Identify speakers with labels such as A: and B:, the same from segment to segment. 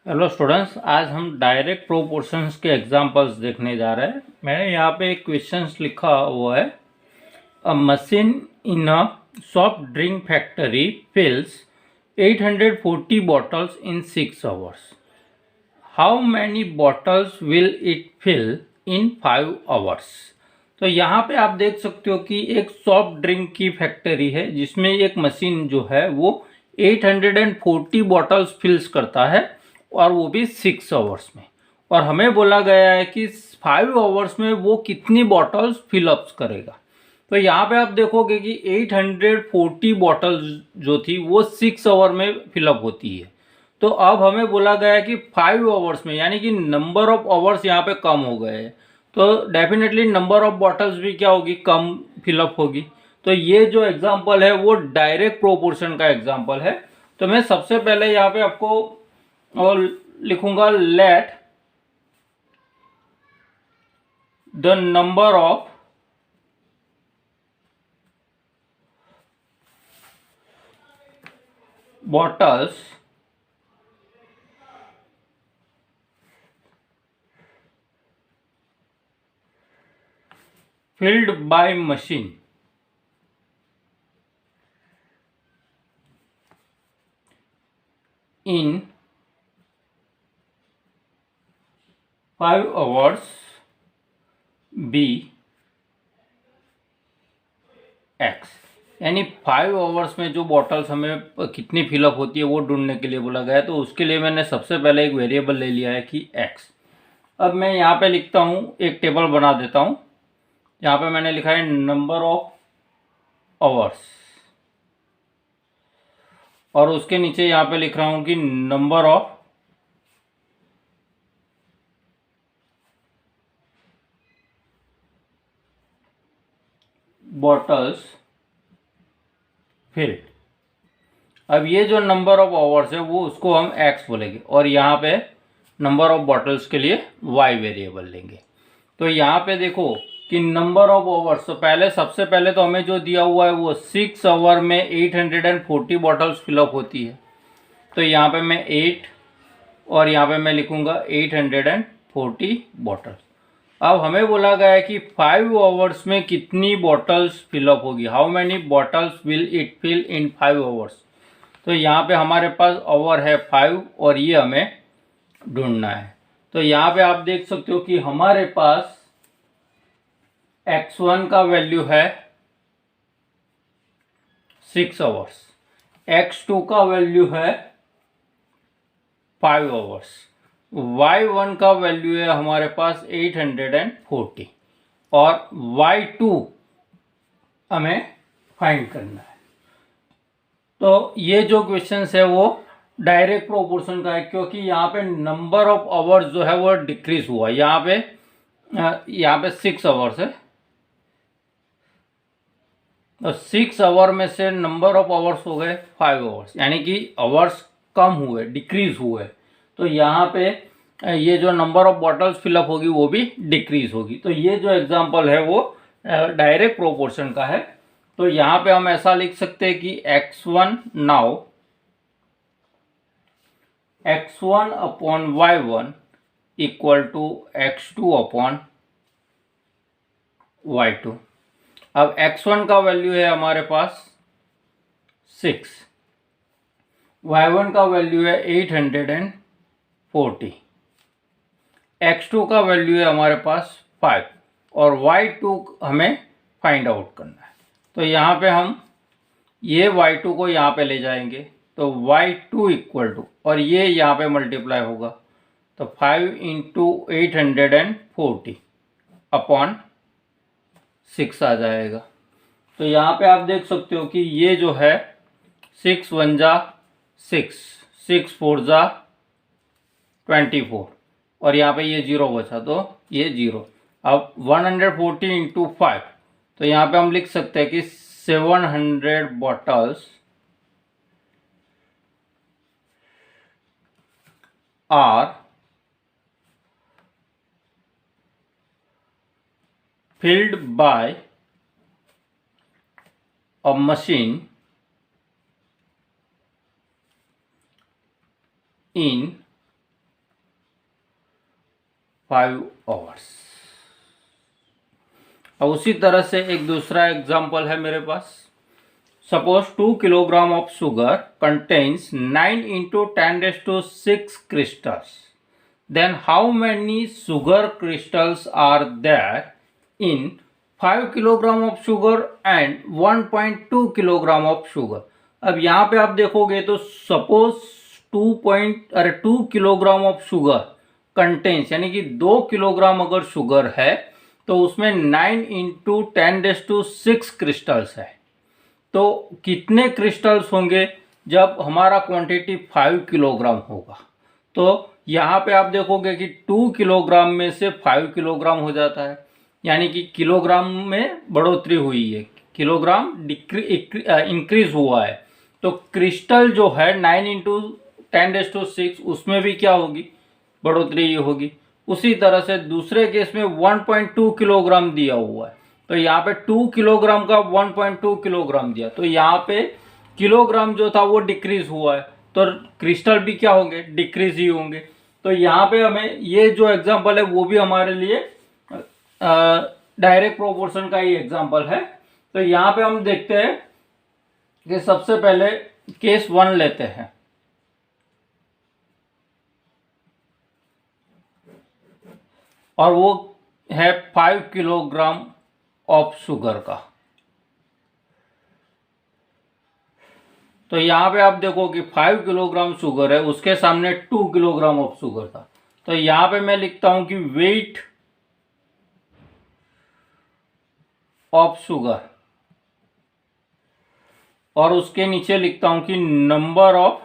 A: Hello students, आज हम direct proportions के एग्जांपल्स देखने जा रहे हैं। मैंने यहाँ पे एक क्वेश्चंस लिखा हुआ है। A machine in a soft drink factory fills 840 bottles in 6 hours. How many bottles will it fill in 5 hours. तो यहाँ पे आप देख सकते हो कि एक सॉफ्ट ड्रिंक की फैक्ट्री है जिसमें एक मशीन जो है वो 840 बॉटल्स फिल्स करता है और वो भी 6 आवर्स में। और हमें बोला गया है कि 5 आवर्स में वो कितनी बॉटल्स फिलअप्स करेगा। तो यहाँ पे आप देखोगे कि 840 बॉटल्स जो थी वो 6 आवर में फिलअप होती है। तो अब हमें बोला गया है कि 5 आवर्स में, यानी कि नंबर ऑफ आवर्स यहाँ पे कम हो गए हैं, तो डेफिनेटली नंबर ऑफ बॉटल्स भी क्या होगी, कम फिलअप होगी। तो ये जो एग्जांपल है वो डायरेक्ट प्रोपोर्शन का एग्जांपल है। तो मैं सबसे पहले यहाँ पे आपको और लिखूंगा let the number of bottles filled by machine in 5 hours be x। यानी 5 आवर्स में जो बॉटल्स हमें कितनी फिलअप होती है वो ढूंढने के लिए बोला गया है। तो उसके लिए मैंने सबसे पहले एक वेरिएबल ले लिया है कि x। अब मैं यहाँ पे लिखता हूँ, एक टेबल बना देता हूँ। यहाँ पे मैंने लिखा है नंबर ऑफ आवर्स और उसके नीचे यहाँ पे लिख रहा हूँ कि नंबर ऑफ बॉटल्स फिल्ड। अब ये जो नंबर ऑफ आवर्स है वो उसको हम x बोलेंगे और यहाँ पे नंबर ऑफ बॉटल्स के लिए y वेरिएबल लेंगे। तो यहाँ पे देखो कि नंबर ऑफ आवर्स, तो सबसे पहले तो हमें जो दिया हुआ है वो 6 आवर में 840 बॉटल्स फिलअप होती है। तो यहाँ पे मैं 8 और यहाँ पे मैं लिखूंगा 840 बॉटल्स। अब हमें बोला गया है कि 5 आवर्स में कितनी बॉटल्स फिलअप होगी, how many bottles will it fill in 5 hours. तो यहाँ पे हमारे पास आवर है 5 और ये हमें ढूंढना है। तो यहाँ पे आप देख सकते हो कि हमारे पास x1 का वैल्यू है 6 आवर्स, x2 का वैल्यू है 5 आवर्स, y1 का वैल्यू है हमारे पास 840 और y2 हमें फाइंड करना है। तो ये जो क्वेश्चन है वो डायरेक्ट प्रोपोर्शन का है, क्योंकि यहाँ पे नंबर ऑफ आवर्स जो है वो डिक्रीज हुआ। यहाँ पे 6 आवर्स है, तो 6 आवर में से नंबर ऑफ आवर्स हो गए 5 आवर्स, यानी कि आवर्स कम हुए, डिक्रीज हुए। तो यहाँ पे ये जो नंबर ऑफ बॉटल्स फिलअप होगी वो भी डिक्रीज होगी। तो ये जो एग्जांपल है वो डायरेक्ट प्रोपोर्शन का है। तो यहाँ पे हम ऐसा लिख सकते हैं कि x1 now x1 upon y1 equal to x2 upon y2। अब x1 का वैल्यू है हमारे पास 6, y1 का वैल्यू है 840, x2 का वैल्यू है हमारे पास 5 और y2 हमें फाइंड आउट करना है। तो यहाँ पे हम ये y2 को यहाँ पे ले जाएंगे, तो y2 इक्वल टू, और ये यहाँ पे मल्टीप्लाई होगा, तो 5 इंटू 840 अपॉन 6 आ जाएगा। तो यहाँ पे आप देख सकते हो कि ये जो है 6 1 जा 6, 6 4 जा 24 और यहाँ पे ये 0 बचा तो ये 0। अब 140 इंटू 5, तो यहाँ पे हम लिख सकते हैं कि 700 bottles are filled by a machine in 5 hours. अब उसी तरह से एक दूसरा एग्जाम्पल है मेरे पास। Suppose 2 kilogram of sugar contains 9 into 10⁶ crystals. Then how many sugar crystals are there in 5 kilogram of sugar and 1.2 kilogram of sugar? अब यहाँ पे आप देखोगे तो suppose 2 kilogram of sugar contains, यानी कि 2 किलोग्राम अगर शुगर है तो उसमें 9 into 10⁶ क्रिस्टल्स है। तो कितने क्रिस्टल्स होंगे जब हमारा क्वांटिटी 5 किलोग्राम होगा? तो यहाँ पे आप देखोगे कि 2 किलोग्राम में से 5 किलोग्राम हो जाता है, यानी कि किलोग्राम में बढ़ोतरी हुई है, किलोग्राम इंक्रीज हुआ है। तो क्रिस्टल जो है 9 into 10⁶ उसमें भी क्या होगी? बढ़ोतरी होगी। उसी तरह से दूसरे केस में 1.2 किलोग्राम दिया हुआ है, तो यहाँ पे 2 किलोग्राम का 1.2 किलोग्राम दिया, तो यहाँ पे किलोग्राम जो था वो डिक्रीज हुआ है, तो क्रिस्टल भी क्या होंगे? डिक्रीज ही होंगे। तो यहाँ पे हमें ये जो एग्जांपल है वो भी हमारे लिए डायरेक्ट प्रोपोर्शन का ही एग्जांपल है। तो यहाँ पे हम देखते हैं कि सबसे पहले केस 1 लेते हैं। और वो है 5 किलोग्राम ऑफ शुगर का। तो यहाँ पे आप देखो कि 5 किलोग्राम शुगर है, उसके सामने 2 किलोग्राम ऑफ शुगर था। तो यहाँ पे मैं लिखता हूं कि वेट ऑफ शुगर, और उसके नीचे लिखता हूं कि नंबर ऑफ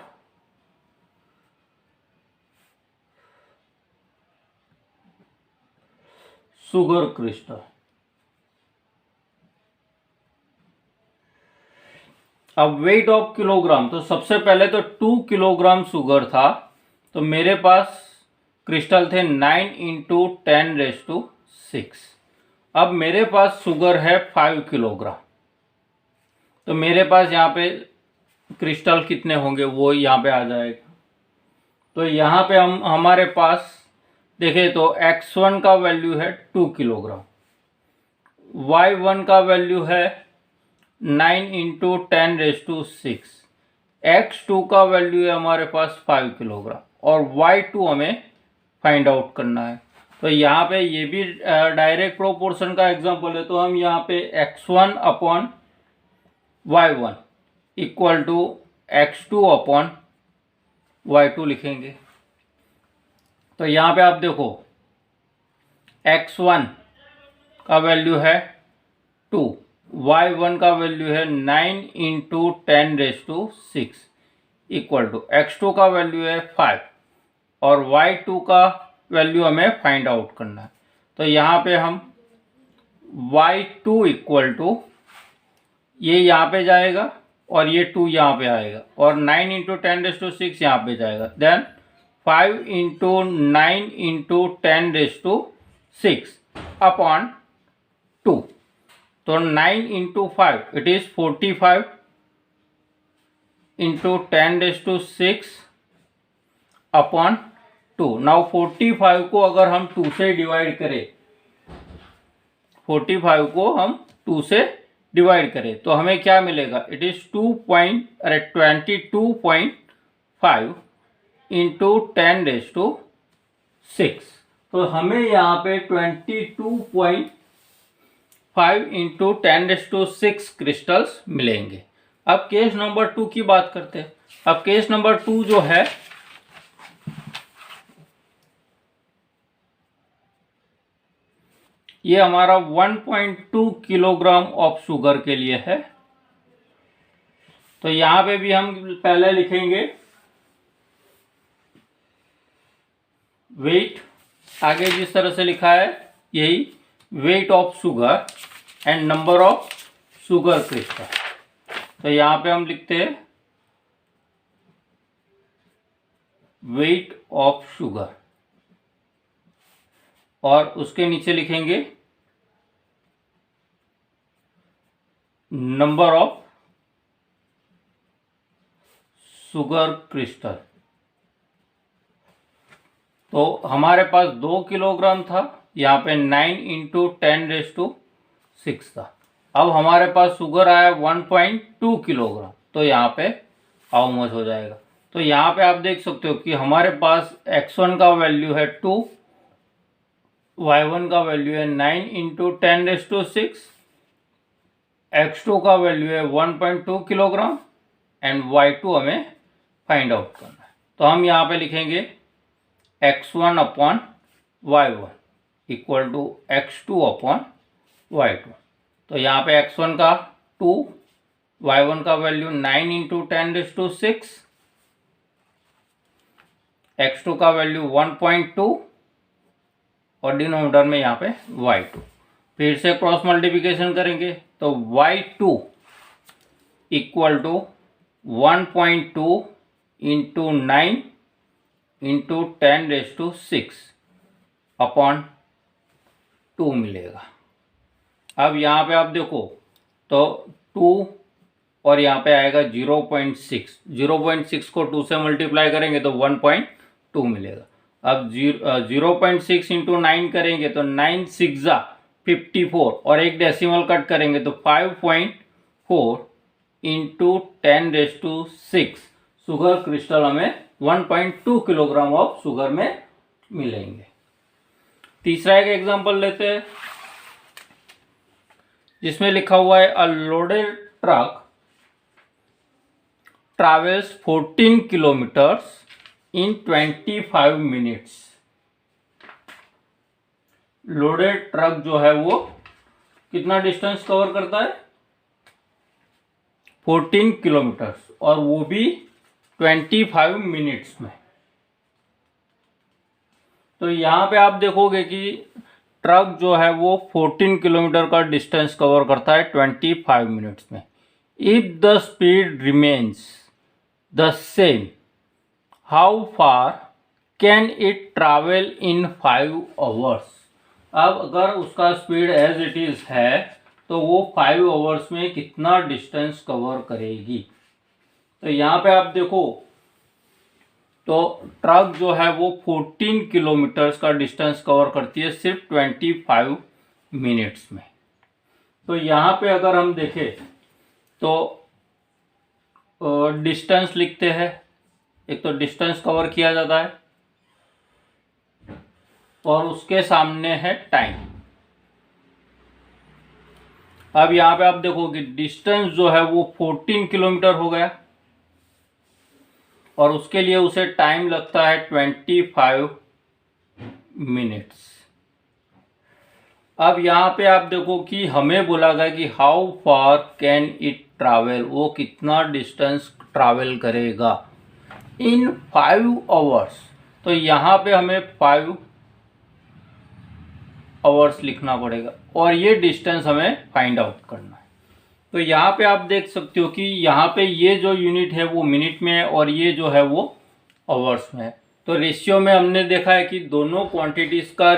A: शुगर क्रिस्टल। अब वेट ऑफ किलोग्राम, तो सबसे पहले तो 2 किलोग्राम शुगर था, तो मेरे पास क्रिस्टल थे 9 into 10⁶। अब मेरे पास शुगर है 5 किलोग्राम, तो मेरे पास यहाँ पे क्रिस्टल कितने होंगे वो यहाँ पे आ जाएगा। तो यहाँ पे हमारे पास देखें तो x1 का वैल्यू है 2 किलोग्राम, y1 का वैल्यू है 9 into 10⁶, x2 का वैल्यू है हमारे पास 5 किलोग्राम, और y2 हमें फाइंड आउट करना है। तो यहाँ पे ये भी डायरेक्ट प्रोपोर्शन का एग्जांपल है, तो हम यहाँ पे x1 upon y1 equal to x2 upon y2 लिखेंगे। तो यहाँ पे आप देखो x1 का वैल्यू है 2, y1 का वैल्यू है 9 into 10⁶, इक्वल टू x2 का वैल्यू है 5 और y2 का वैल्यू हमें फाइंड आउट करना है। तो यहाँ पे हम y2 इक्वल टू, ये यहाँ पे जाएगा और ये 2 यहाँ पे आएगा, और 9 into 10⁶ यहाँ पे जाएगा, देन 5 into 9 into 10⁶ अपॉन 2। तो 9 into 5 it is 45 into 10⁶ upon 2। Now 45 को अगर हम 2 से डिवाइड करें, 45 को हम 2 से डिवाइड करें तो हमें क्या मिलेगा? It is 22.5 into 10⁶। तो हमें यहाँ पे 22.5 into 10⁶ क्रिस्टल्स मिलेंगे। अब केस नंबर 2 की बात करते हैं। अब केस नंबर 2 जो है, ये हमारा 1.2 किलोग्राम ऑफ शुगर के लिए है। तो यहां पे भी हम पहले लिखेंगे वेट, आगे जिस तरह से लिखा है यही, weight of sugar and number of sugar crystal. तो यहां पे हम लिखते हैं वेट ऑफ शुगर, और उसके नीचे लिखेंगे नंबर ऑफ शुगर क्रिस्टल। तो हमारे पास 2 किलोग्राम था, यहाँ पे 9 इंटू 10⁶ था। अब हमारे पास शुगर आया 1.2 किलोग्राम, तो यहाँ पे हाउ मच हो जाएगा। तो यहाँ पे आप देख सकते हो कि हमारे पास x1 का वैल्यू है 2, y1 का वैल्यू है 9 इंटू 10⁶, x2 का वैल्यू है 1.2 किलोग्राम एंड y2 हमें फाइंड आउट करना है। तो हम यहाँ पे लिखेंगे x1 upon y1 equal to x2 upon y2। तो यहाँ पे x1 का 2, y1 का वैल्यू 9 इंटू 10⁶, x2 का वैल्यू 1.2 और डिनोमिनेटर में यहाँ पे y2। फिर से क्रॉस मल्टीप्लिकेशन करेंगे तो y2 equal to 1.2 into 9 into 10⁶ upon 2 मिलेगा। अब यहाँ पे आप देखो तो 2 और यहाँ पे आएगा 0.6, 0.6 को 2 से मल्टीप्लाई करेंगे तो 1.2 मिलेगा। अब 0.6 इंटू 9 करेंगे तो 9 6 54 और एक डेसिमल कट करेंगे तो 5.4 इंटू 10⁶ शुगर क्रिस्टल हमें 1.2 किलोग्राम ऑफ शुगर में मिलेंगे। तीसरा एक एग्जांपल लेते हैं जिसमें लिखा हुआ है अ लोडेड ट्रक ट्रैवल्स 14 किलोमीटर्स इन 25 मिनट्स। लोडेड ट्रक जो है वो कितना डिस्टेंस कवर करता है, 14 किलोमीटर्स, और वो भी 25 मिनट्स में। तो यहाँ पे आप देखोगे कि ट्रक जो है वो 14 किलोमीटर का डिस्टेंस कवर करता है 25 मिनट्स में। If the speed remains the same, how far can it travel in 5 hours. अब अगर उसका स्पीड एज इट इज है तो वो 5 आवर्स में कितना डिस्टेंस कवर करेगी। तो यहाँ पे आप देखो तो ट्रक जो है वो 14 किलोमीटर्स का डिस्टेंस कवर करती है सिर्फ 25 मिनट्स में। तो यहाँ पे अगर हम देखें तो डिस्टेंस लिखते हैं, एक तो डिस्टेंस कवर किया जाता है और उसके सामने है टाइम। अब यहाँ पे आप देखोगे डिस्टेंस जो है वो 14 किलोमीटर हो गया और उसके लिए उसे टाइम लगता है 25 मिनट्स। अब यहाँ पे आप देखो कि हमें बोला गया कि how far can it travel, वो कितना डिस्टेंस ट्रैवल करेगा इन 5 आवर्स। तो यहाँ पे हमें 5 आवर्स लिखना पड़ेगा और ये डिस्टेंस हमें फाइंड आउट करना है। तो यहाँ पे आप देख सकते हो कि यहाँ पे ये जो यूनिट है वो मिनट में है और ये जो है वो आवर्स में है। तो रेशियो में हमने देखा है कि दोनों क्वांटिटीज़ का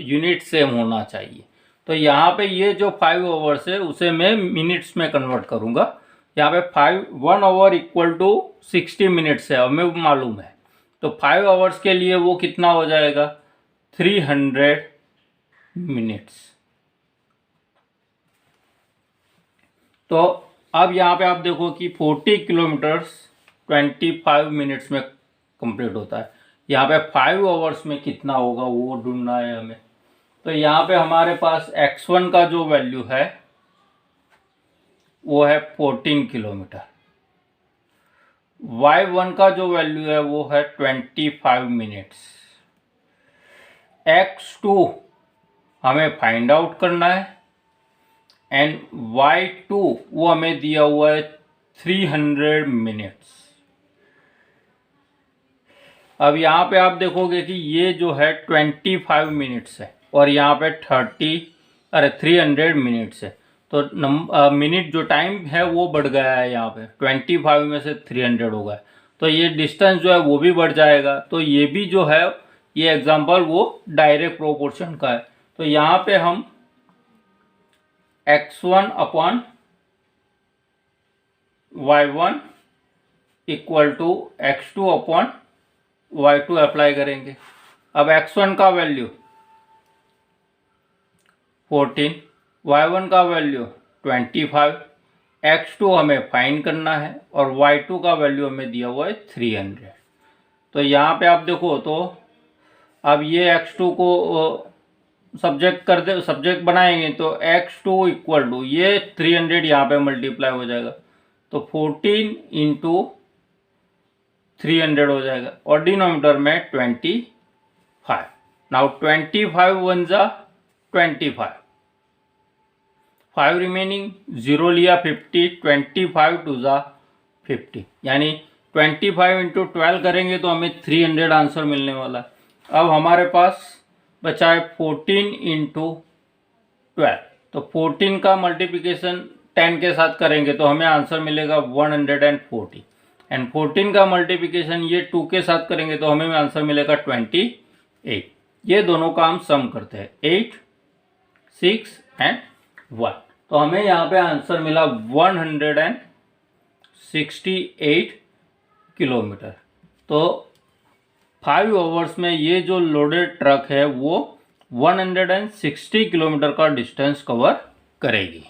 A: यूनिट सेम होना चाहिए। तो यहाँ पे ये जो 5 आवर्स है उसे मैं मिनट्स में कन्वर्ट करूँगा। यहाँ पे 1 आवर इक्वल टू 60 मिनट्स है, हमें मालूम है। तो 5 आवर्स के लिए वो कितना हो जाएगा, 300 मिनट्स। तो अब यहाँ पे आप देखो कि 40 किलोमीटर्स 25 मिनट्स में कंप्लीट होता है। यहाँ पे 5 आवर्स में कितना होगा वो ढूंढना है हमें। तो यहाँ पे हमारे पास x1 का जो वैल्यू है वो है 14 किलोमीटर, y1 का जो वैल्यू है वो है 25 मिनट्स, x2 हमें फाइंड आउट करना है एंड y2 वो हमें दिया हुआ है 300 मिनट्स। अब यहाँ पे आप देखोगे कि ये जो है 25 मिनट्स है और यहाँ पे 300 मिनट्स है। तो मिनट जो टाइम है वो बढ़ गया है, यहाँ पे 25 में से 300 हो गया। तो ये डिस्टेंस जो है वो भी बढ़ जाएगा। तो ये भी जो है ये एग्जांपल वो डायरेक्ट प्रोपोर्शन का है। तो यहाँ पे हम x1 upon y1 equal to x2 upon y2 apply करेंगे। अब x1 का वैल्यू 14, y1 का वैल्यू 25, x2 हमें फाइंड करना है और y2 का वैल्यू हमें दिया हुआ है 300। तो यहाँ पे आप देखो तो अब ये x2 को सब्जेक्ट बनाएंगे तो x2 इक्वल टू ये 300 यहाँ पे मल्टीप्लाई हो जाएगा, तो 14 इंटू 300 हो जाएगा और डिनोमिनेटर में 25। नाउ 25 वन जा 25, 5 रिमेनिंग, 0 लिया 50, 25 टू जा 50, यानी 25 इंटू 12 करेंगे तो हमें 300 आंसर मिलने वाला है। अब हमारे पास बचा है 14 इंटू 12, तो 14 का मल्टीप्लिकेशन 10 के साथ करेंगे तो हमें आंसर मिलेगा 140, एंड 14 का मल्टीप्लिकेशन ये 2 के साथ करेंगे तो हमें आंसर मिलेगा 28। ये दोनों का हम सम करते हैं, 8, 6 एंड 1, तो हमें यहाँ पे आंसर मिला 168 किलोमीटर। तो 5 आवर्स में ये जो लोडेड ट्रक है वो 160 किलोमीटर का डिस्टेंस कवर करेगी।